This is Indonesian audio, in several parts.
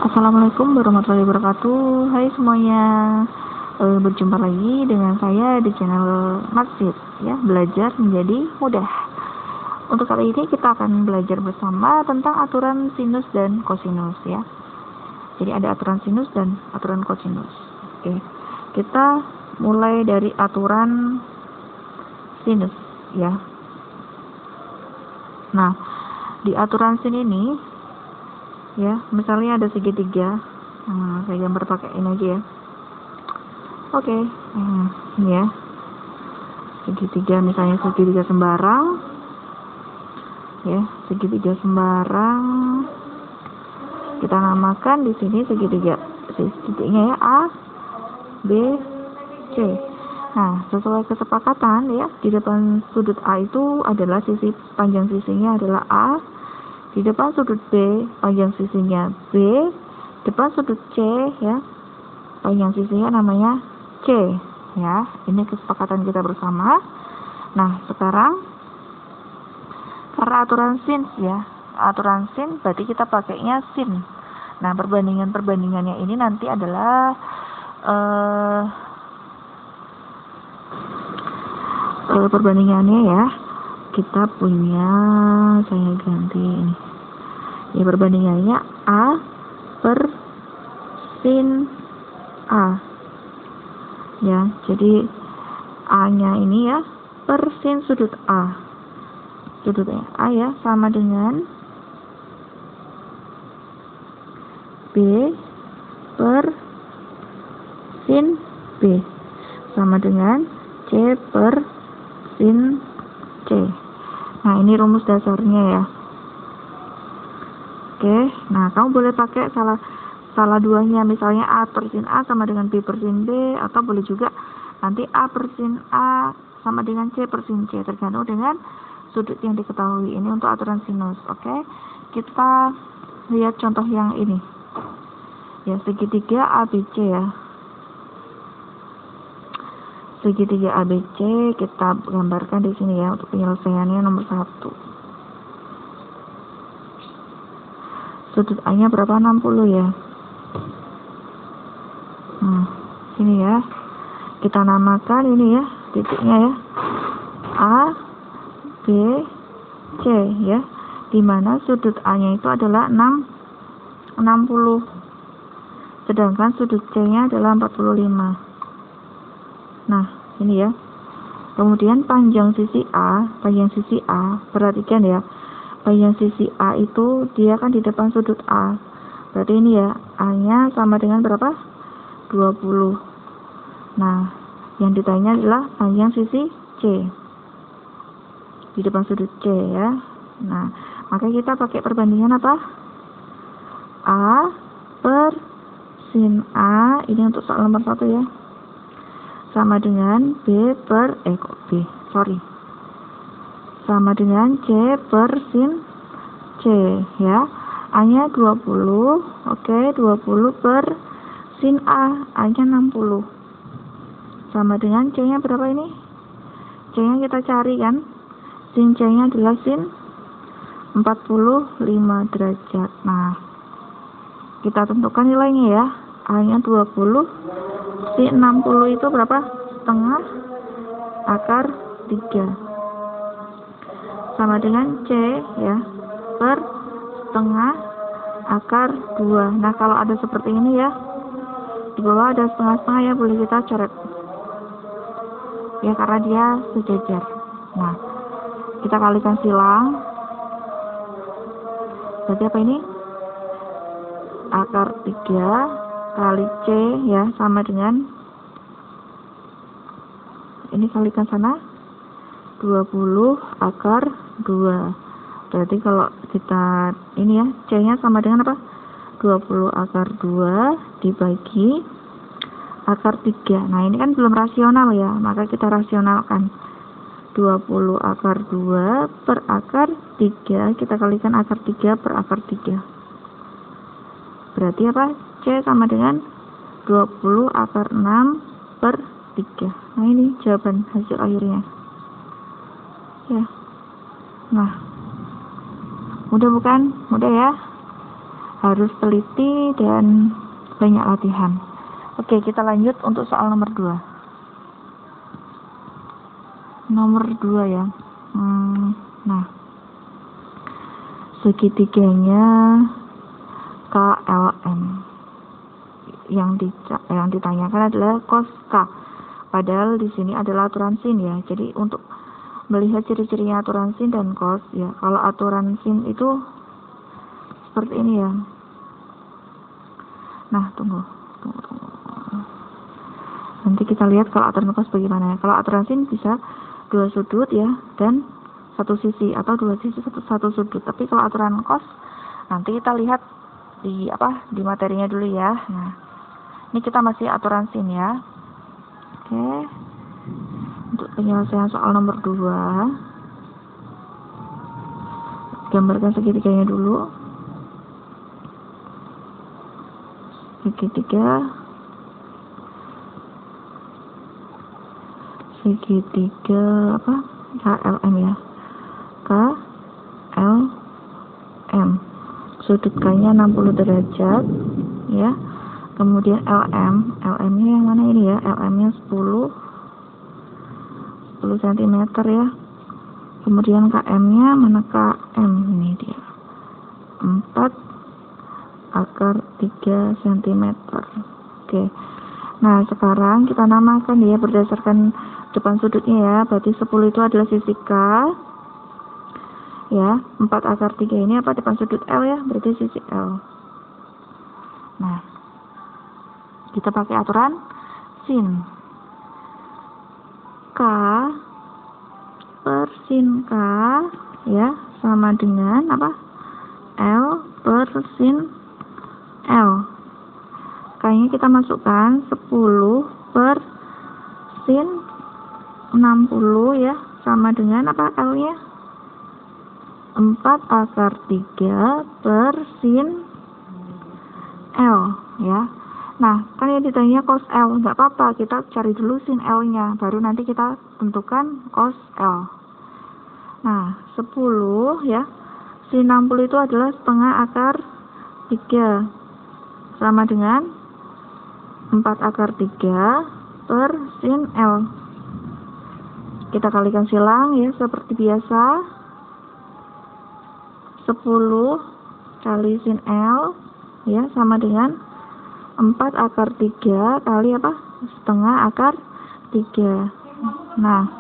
Assalamualaikum warahmatullahi wabarakatuh. Hai semuanya, berjumpa lagi dengan saya di channel Maksud ya, belajar menjadi mudah. Untuk kali ini kita akan belajar bersama tentang aturan sinus dan kosinus ya. Jadi ada aturan sinus dan aturan kosinus. Oke, kita mulai dari aturan sinus ya. Nah, di aturan sin ini ya, misalnya ada segitiga. Saya gambar pakai ini aja ya. Oke, ini ya, segitiga, misalnya segitiga sembarang ya, segitiga sembarang kita namakan di sini segitiga, titiknya ya A, B, C. Nah, sesuai kesepakatan ya, di depan sudut A itu adalah panjang sisinya adalah A, di depan sudut B panjang sisinya B, depan sudut C ya, panjang sisinya namanya C ya. Ini kesepakatan kita bersama. Nah, sekarang karena aturan sin ya, aturan sin berarti kita pakainya sin. Nah, perbandingannya ini nanti adalah perbandingannya ya, kita punya, saya ganti ini ya, perbandingannya A per sin A ya. Jadi A nya ini ya per sin sudut A, sudutnya A ya, sama dengan B per sin B, sama dengan C per sin C. Nah, ini rumus dasarnya ya. Oke, nah kamu boleh pakai salah duanya, misalnya A per sin A sama dengan B per sin B, atau boleh juga nanti A per sin A sama dengan C per sin C, tergantung dengan sudut yang diketahui. Ini untuk aturan sinus. Oke, kita lihat contoh yang ini ya, segitiga ABC ya, segitiga ABC kita gambarkan di sini ya untuk penyelesaiannya. Nomor 1, sudut A nya berapa? 60 ya. Sini ya, kita namakan ini ya, titiknya ya, A, B, C ya, dimana sudut A nya itu adalah 60, sedangkan sudut C nya adalah 45. Nah, ini ya. Kemudian panjang sisi A, perhatikan ya, panjang sisi A itu dia kan di depan sudut A, berarti ini ya, A nya sama dengan berapa? 20. Nah, yang ditanya adalah panjang sisi C di depan sudut C ya. Nah, maka kita pakai perbandingan apa? A per sin A, ini untuk soal nomor 1 ya, sama dengan B per sama dengan C per sin C ya. A nya 20, oke, 20 per sin A nya 60, sama dengan C nya berapa ini? C nya kita cari kan, sin C nya adalah sin 45 derajat. Nah, kita tentukan nilainya ya, A nya 20, sin 60 itu berapa? Setengah akar 3, sama dengan C ya, per setengah akar 2. Nah, kalau ada seperti ini ya, di bawah ada setengah-setengah ya, boleh kita coret ya, karena dia sejajar. Nah, kita kalikan silang, berarti apa ini? Akar 3 kali C ya, sama dengan, ini kalikan sana, 20 akar 2. Berarti kalau kita ini ya, C nya sama dengan apa? 20 akar 2 dibagi akar 3. Nah, ini kan belum rasional ya, maka kita rasionalkan. 20 akar 2 per akar 3, kita kalikan akar 3 per akar 3. Berarti apa? C sama dengan 20 akar 6 per 3. Nah, ini jawaban hasil akhirnya ya. Nah, mudah bukan? Mudah ya. harus teliti dan banyak latihan. Oke, kita lanjut untuk soal nomor 2. Nomor 2 ya. Nah, segitiganya KLM. Yang ditanyakan adalah cos K. Padahal di sini adalah aturan sin ya. Jadi untuk melihat ciri-cirinya aturan sin dan cos ya. Kalau aturan sin itu seperti ini ya. Nah, tunggu. Nanti kita lihat kalau aturan cos bagaimana ya. Kalau aturan sin bisa 2 sudut ya dan 1 sisi, atau 2 sisi 1 sudut. Tapi kalau aturan cos nanti kita lihat di materinya dulu ya. Nah, ini kita masih aturan sin ya. Oke. Untuk penyelesaian soal nomor 2, gambarkan segitiganya dulu. Segitiga KLM ya. KLM. Sudut K-nya 60 derajat ya. Kemudian LM-nya yang mana ini ya? LM-nya 10 cm ya. Kemudian KM-nya mana? KM ini dia. 4/3 cm. Oke. Nah, sekarang kita namakan ya berdasarkan depan sudutnya ya. Berarti 10 itu adalah sisi K. Ya, 4/3 ini depan sudut L ya, berarti sisi L. Nah, kita pakai aturan sin. K per sin K ya sama dengan L per sin L. K-nya kita masukkan 10 per sin 60 ya, sama dengan L-nya 4/3 per sin L ya. Nah, kan yang ditanya cos L, nggak apa-apa, kita cari dulu sin L-nya, baru nanti kita tentukan cos L. Nah, 10 ya, sin 60 itu adalah 1/2/3 sama dengan 4/3 per sin L. Kita kalikan silang ya, seperti biasa. 10 kali sin L ya sama dengan 4/3 kali 1/2/3. Nah,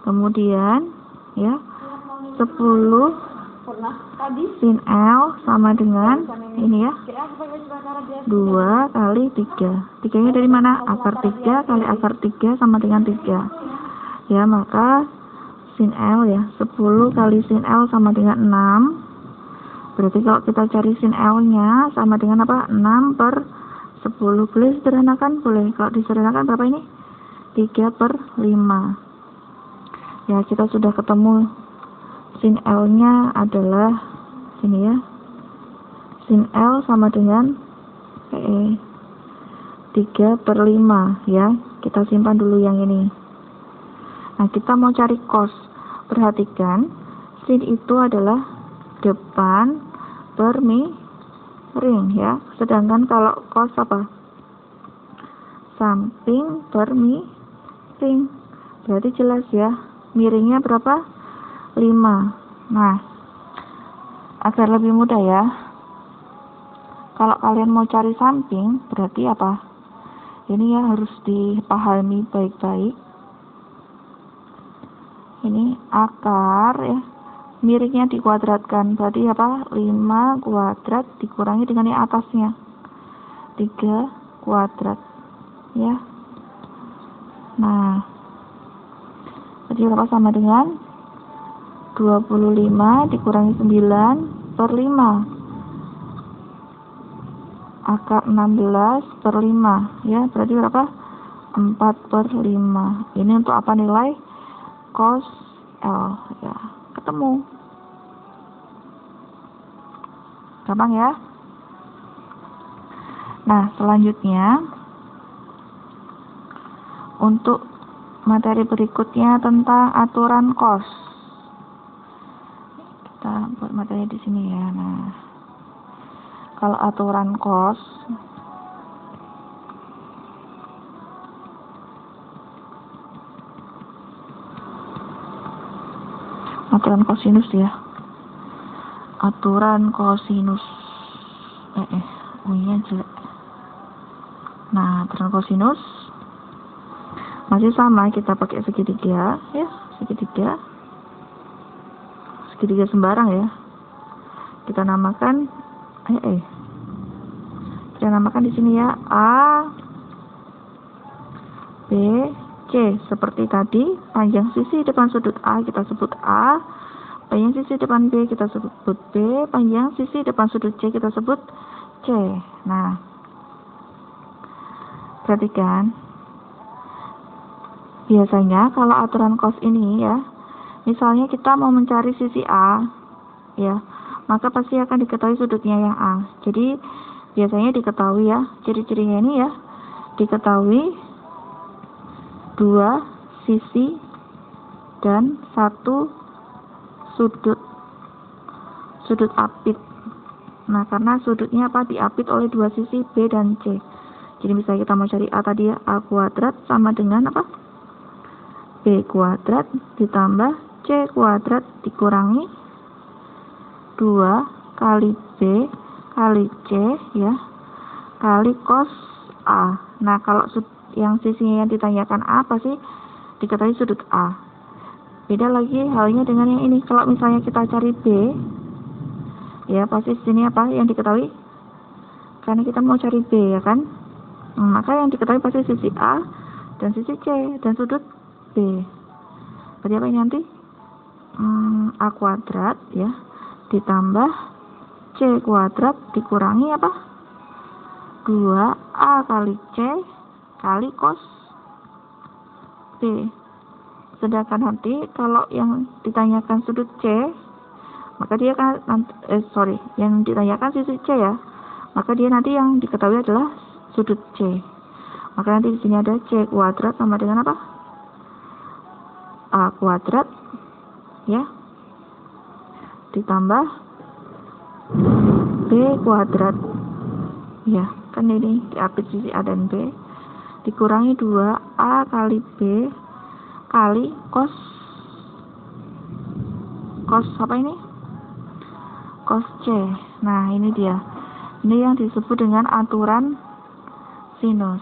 kemudian ya 10 sin L sama dengan ini ya 2 kali 3. 3-nya dari mana? /3 kali /3 sama dengan 3 ya, maka sin L ya 10 kali sin L sama dengan 6. Berarti kalau kita cari sin L-nya sama dengan 6/10. Boleh sederhanakan? Boleh. Kalau disederhanakan berapa ini? 3/5. Ya, kita sudah ketemu sin L-nya adalah sini ya. Sin L sama dengan 3/5 ya. Kita simpan dulu yang ini. Nah, kita mau cari cos. Perhatikan, sin itu adalah depan per miring ya. Sedangkan kalau cos samping per miring. Berarti jelas ya, miringnya berapa? 5. Nah, agar lebih mudah ya, kalau kalian mau cari samping, berarti ini ya harus dipahami baik-baik. Ini akar ya, miringnya dikuadratkan, berarti 5 kuadrat dikurangi dengan yang atasnya 3 kuadrat ya. Nah, jadi sama dengan 25 dikurangi 9/5, akar 16/5 ya, berarti 4/5. Ini untuk nilai cos L ya, ketemu. Gampang ya. Nah, selanjutnya untuk materi berikutnya tentang aturan cos. Kita buat materi di sini ya. Nah, kalau aturan cos kosinus ya, aturan kosinus bunyinya jelek. Nah, aturan kosinus masih sama, kita pakai segitiga ya, segitiga sembarang ya, kita namakan kita namakan di sini ya A, B, C. Seperti tadi, panjang sisi depan sudut A kita sebut A, panjang sisi depan B kita sebut B, panjang sisi depan sudut C kita sebut C. Nah, perhatikan, biasanya kalau aturan cos ini ya, misalnya kita mau mencari sisi A ya, maka pasti akan diketahui sudutnya yang A. Jadi biasanya diketahui ya, ciri-cirinya ini ya, diketahui 2 sisi dan 1 sudut apit. Nah, karena sudutnya apa, diapit oleh 2 sisi B dan C. Jadi misalnya kita mau cari A tadi ya, A kuadrat sama dengan apa, B kuadrat ditambah C kuadrat dikurangi 2 kali B kali C ya, kali cos A. Nah, kalau yang sisinya yang ditanyakan A pasti diketahui sudut A. Beda lagi halnya dengan yang ini. Kalau misalnya kita cari B ya, pasti sini apa yang diketahui, karena kita mau cari B ya kan, maka yang diketahui pasti sisi A dan sisi C dan sudut B. Berarti apa ini nanti, A kuadrat ya ditambah C kuadrat dikurangi apa, 2A kali C kali cos B. Sedangkan nanti kalau yang ditanyakan sudut C, maka dia kan yang ditanyakan sisi C ya, maka dia nanti yang diketahui adalah sudut C. Maka nanti di sini ada C kuadrat sama dengan apa, A kuadrat ya ditambah B kuadrat ya, kan ini diapit sisi A dan B, dikurangi 2A kali B kali cos apa ini, cos C. Nah, ini dia, ini yang disebut dengan aturan sinus.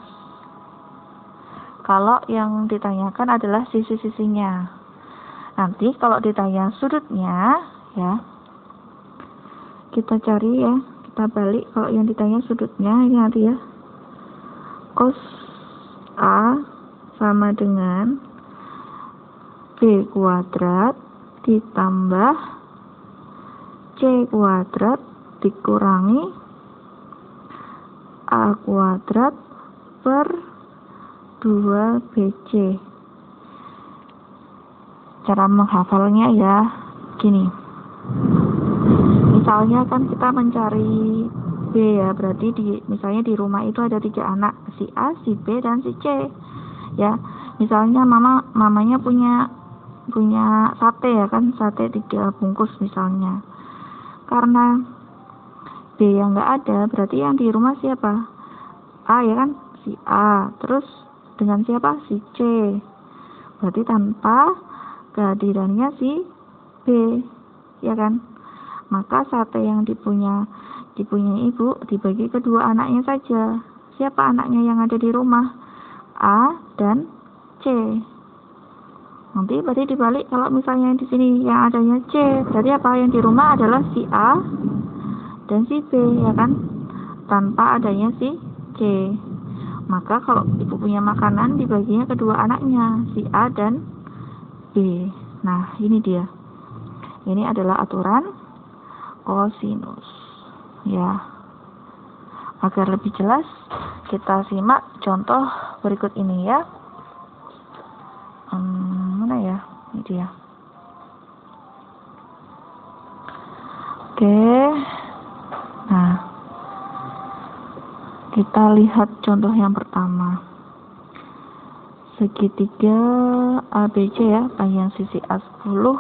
Kalau yang ditanyakan adalah sisi-sisinya. Nanti kalau ditanya sudutnya ya, kita cari ya, kita balik. Kalau yang ditanya sudutnya ini nanti ya, cos A sama dengan B kuadrat ditambah C kuadrat dikurangi A kuadrat per 2BC. Cara menghafalnya ya gini, misalnya kan kita mencari B ya, berarti misalnya di rumah itu ada 3 anak, si A, si B, dan si C ya. Misalnya mamanya punya sate ya kan, sate 3 bungkus misalnya. Karena B yang nggak ada, berarti yang di rumah siapa? A ya kan, si A. Terus dengan siapa? Si C. Berarti tanpa kehadirannya si B ya kan. Maka sate yang dipunyai ibu dibagi kedua anaknya saja. Siapa anaknya yang ada di rumah? A dan C. Nanti berarti dibalik, kalau misalnya di sini yang adanya C, berarti apa, yang di rumah adalah si A dan si B ya kan, tanpa adanya si C. Maka kalau ibu punya makanan dibaginya kedua anaknya, si A dan B. Nah, ini dia. Ini adalah aturan kosinus ya. Agar lebih jelas, kita simak contoh berikut ini ya. Mana ya, ini dia. Oke, nah kita lihat contoh yang pertama. Segitiga ABC ya, panjang sisi A 10,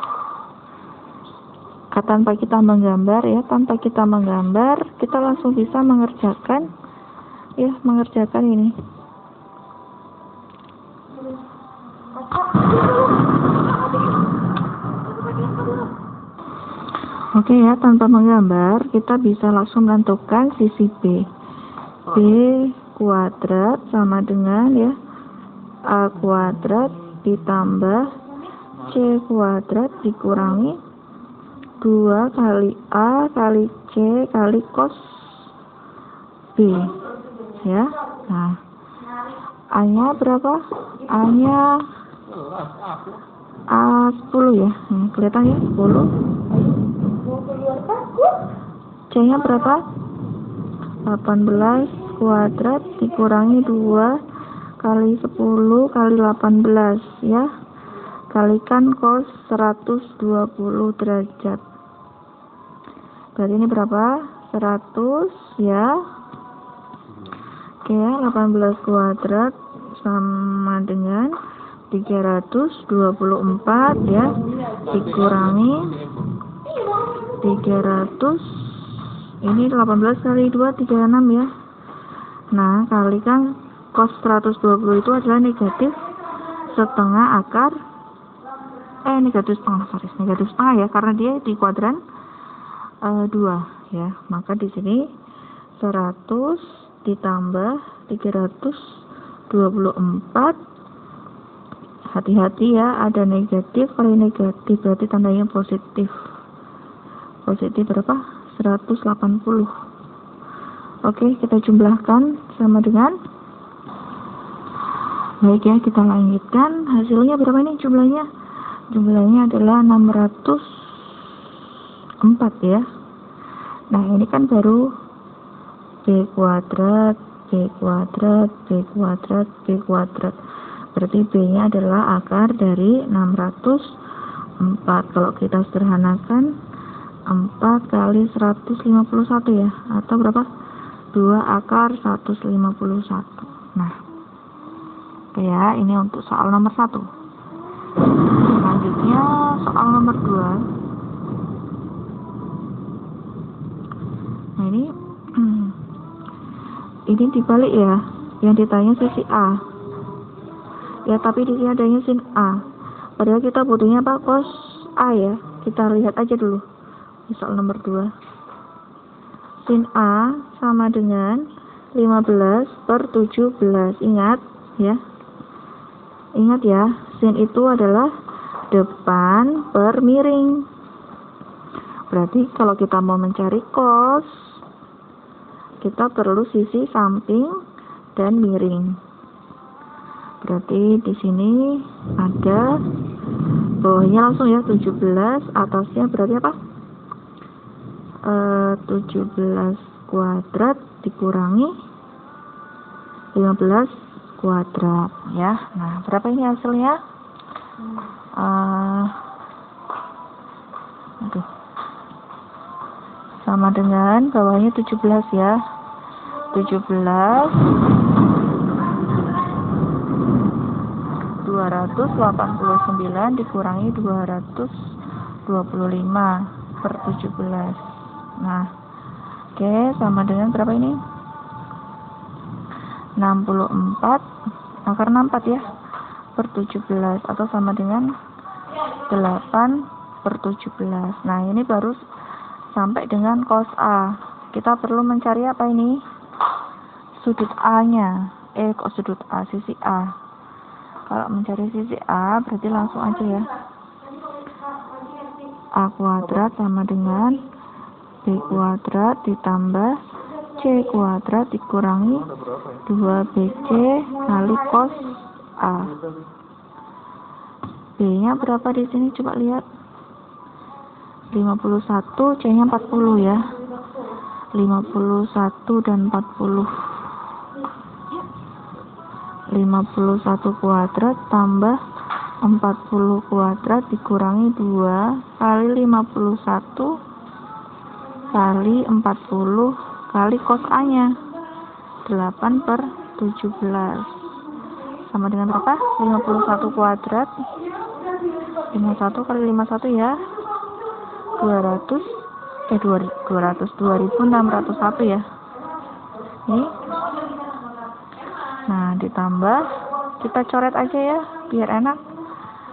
tanpa kita menggambar ya, tanpa kita menggambar, kita langsung bisa mengerjakan ya, mengerjakan ini. Oke ya, tanpa menggambar kita bisa langsung menentukan sisi B. B kuadrat sama dengan ya A kuadrat ditambah C kuadrat dikurangi 2 kali A kali C kali cos B ya. Nah, A-nya berapa? A-nya A10 ya. Kelihatan ya, 10. C-nya berapa? 18 kuadrat dikurangi 2 kali 10 kali 18 ya. Kalikan cos 120 derajat. Berarti ini berapa? 100 ya. Oke, 18 kuadrat sama dengan 324 ya. Dikurangi 300. Ini 18 kali 2 36 ya. Nah, kalikan cos 120 itu adalah negatif setengah akar negatif setengah ya, karena dia di kuadran 2 ya. Maka di sini 100 ditambah 324. Hati-hati ya, ada negatif kali negatif berarti tandanya positif. Positif berapa? 180. Oke, kita jumlahkan sama dengan, baik ya, kita lanjutkan. Hasilnya berapa ini jumlahnya? Jumlahnya adalah 604 ya. Nah, ini kan baru B kuadrat, B kuadrat, B kuadrat, B kuadrat. Berarti B-nya adalah akar dari 604. Kalau kita sederhanakan 4 kali 151 ya, atau berapa? 2 akar 151. Nah, oke ya, ini untuk soal nomor 1. Selanjutnya soal nomor 2. Nah, ini dibalik ya, yang ditanya sisi A ya, tapi di sini adanya sin A, padahal kita butuhnya apa? Cos A ya. Kita lihat aja dulu soal nomor 2. Sin A sama dengan 15 per 17. Ingat ya. Ingat ya, sin itu adalah depan per miring. Berarti kalau kita mau mencari cos, kita perlu sisi samping dan miring. Berarti di sini ada bawahnya langsung ya 17, atasnya berarti apa? 17 kuadrat dikurangi 15 kuadrat ya. Nah, berapa ini hasilnya? Sama dengan bawahnya 17 ya. 17 289 dikurangi 225 per 17. Nah, oke, sama dengan berapa ini? 64 akar 64 ya, per 17, atau sama dengan 8 per 17. Nah, ini baru sampai dengan cos A. Kita perlu mencari apa ini? Sudut A-nya. Kok sudut A? Sisi A. Kalau mencari sisi A, berarti langsung aja ya. A kuadrat sama dengan B kuadrat ditambah C kuadrat dikurangi 2BC kali cos A. B-nya berapa di sini? Coba lihat. 51, C-nya 40 ya. 51 dan 40. 51 kuadrat tambah 40 kuadrat dikurangi 2 kali 51 kali 40 kali cos A-nya 8 per 17 sama dengan berapa? 51 kuadrat 51 kali 51 ya, 2601 ya. Ini. Nah, ditambah, kita coret aja ya, biar enak.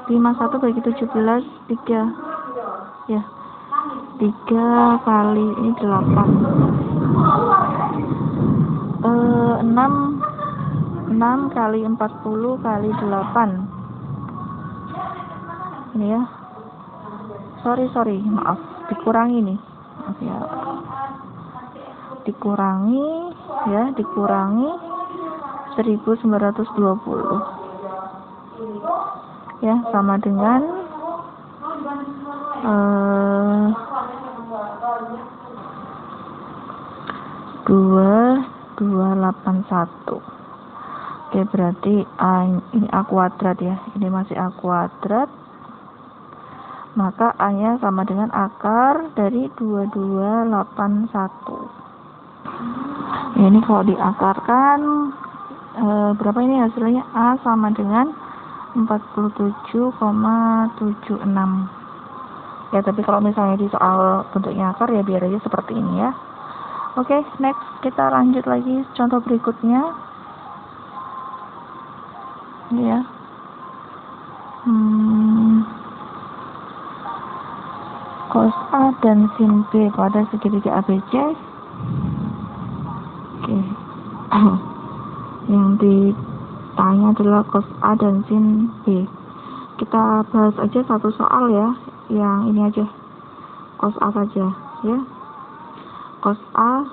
51 bagi 17, 3. Ya. 3 kali ini 8. 6 kali 40 kali 8. Ini ya. Sorry, maaf, dikurangi nih. Maaf ya. Dikurangi 1920. Ya, sama dengan 2281. Oke, berarti ini A kuadrat ya. Ini masih A kuadrat. Maka A-nya sama dengan akar dari 2281. Ya, ini kalau diakarkan berapa ini hasilnya? A sama dengan 47,76. Ya, tapi kalau misalnya di soal bentuknya akar ya biar aja seperti ini ya. Oke, next kita lanjut lagi contoh berikutnya. Ini ya. Cos A dan sin B pada segitiga ABC. Oke. Yang ditanya adalah cos A dan sin B. Kita bahas aja satu soal ya, yang ini aja, cos A saja ya. Cos A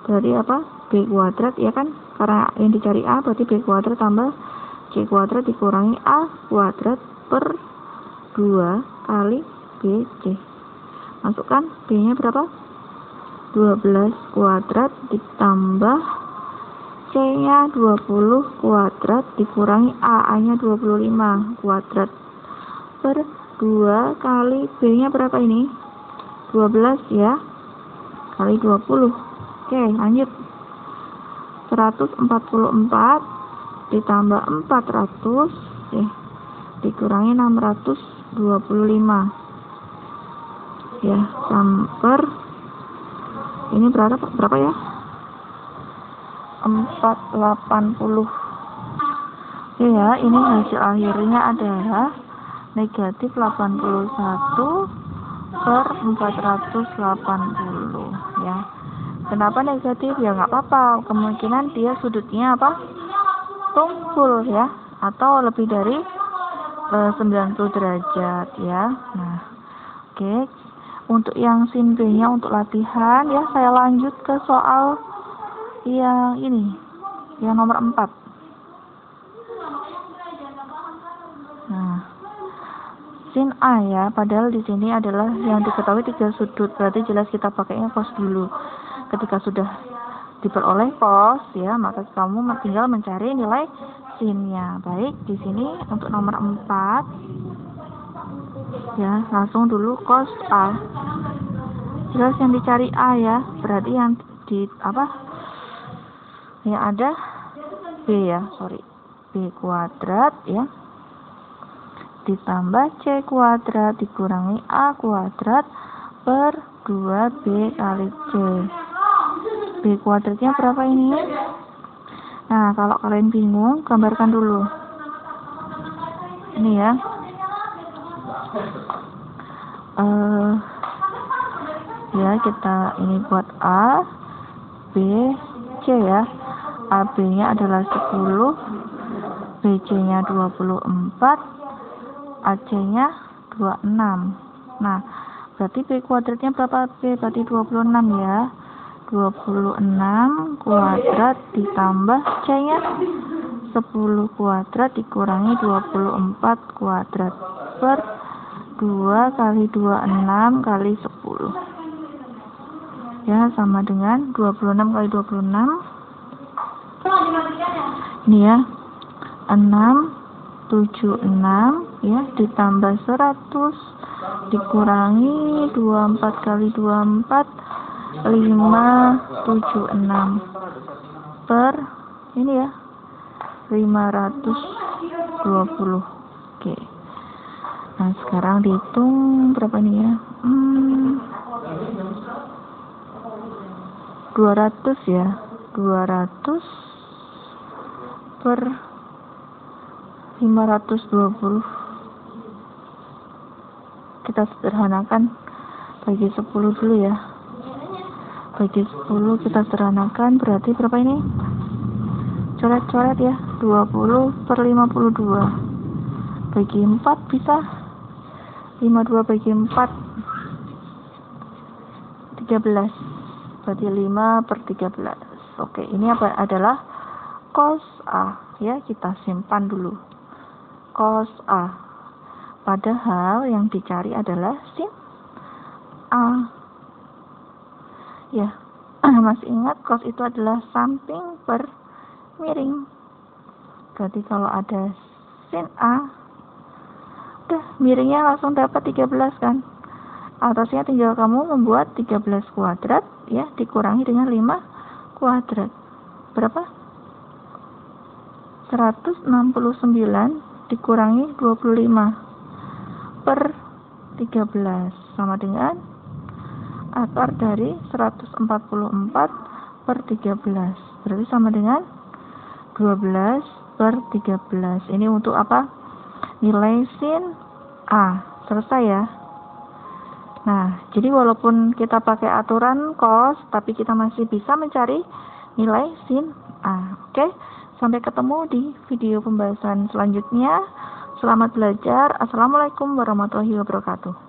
berarti apa? B kuadrat ya kan, karena yang dicari A berarti B kuadrat tambah C kuadrat dikurangi A kuadrat per 2 kali BC. Masukkan B nya berapa? 12 kuadrat ditambah C nya 20 kuadrat dikurangi A nya 25 kuadrat per 2 kali B nya berapa ini? 12 ya, kali 20. Oke, lanjut. 144 ditambah 400 dikurangi 625 ya, sampai ini berapa ya? 480 ya. Ini hasil akhirnya adalah negatif 81 per 480 ya. Kenapa negatif? Ya nggak apa-apa, kemungkinan dia sudutnya apa? Tumpul ya, atau lebih dari 90 derajat ya. Nah, oke. Untuk yang sin B nya untuk latihan ya, saya lanjut ke soal yang ini, yang nomor 4. Nah, sin A ya, padahal di sini adalah yang diketahui 3 sudut, berarti jelas kita pakainya cos dulu. Ketika sudah diperoleh cos ya, maka kamu tinggal mencari nilai sinnya. Baik, di sini untuk nomor 4 ya, langsung dulu cos A. Jelas yang dicari A ya, berarti yang di apa? Yang ada B ya, B kuadrat ya, ditambah C kuadrat dikurangi A kuadrat per 2B kali C. B kuadratnya berapa ini? Nah, kalau kalian bingung, gambarkan dulu. Ini ya. Ya, kita ini buat A, B, C ya. AB-nya adalah 10, BC-nya 24, AC-nya 26. Nah, berarti B kuadratnya berapa? B berarti 26 ya. 26 kuadrat ditambah C-nya 10 kuadrat dikurangi 24 kuadrat per 2 kali 26 kali 10 ya, sama dengan 26 kali 26 ini ya, 676 ya, ditambah 100 dikurangi 24 kali 24 576 per ini ya 520. Oke. Nah, sekarang dihitung berapa nih ya? 200 ya. 200 per 520. Kita sederhanakan, bagi 10 dulu ya. Bagi 10 kita sederhanakan, berarti berapa ini? Coret-coret ya. 20 per 52. Bagi 4 bisa. 52 bagi 4. 13. Berarti 5 per 13. Oke, ini apa adalah cos A ya, kita simpan dulu. Cos A. Padahal yang dicari adalah sin A. Ya. Masih ingat cos itu adalah samping per miring. Berarti kalau ada sin A, udah miringnya langsung dapat 13 kan. Atasnya tinggal kamu membuat 13 kuadrat ya, dikurangi dengan 5 kuadrat. Berapa? 169 dikurangi 25 per 13 sama dengan akar dari 144 per 13. Berarti sama dengan 12 per 13. Ini untuk apa? Nilai sin A. Selesai ya. Nah, jadi walaupun kita pakai aturan cos, tapi kita masih bisa mencari nilai sin A. Oke, sampai ketemu di video pembahasan selanjutnya. Selamat belajar. Assalamualaikum warahmatullahi wabarakatuh.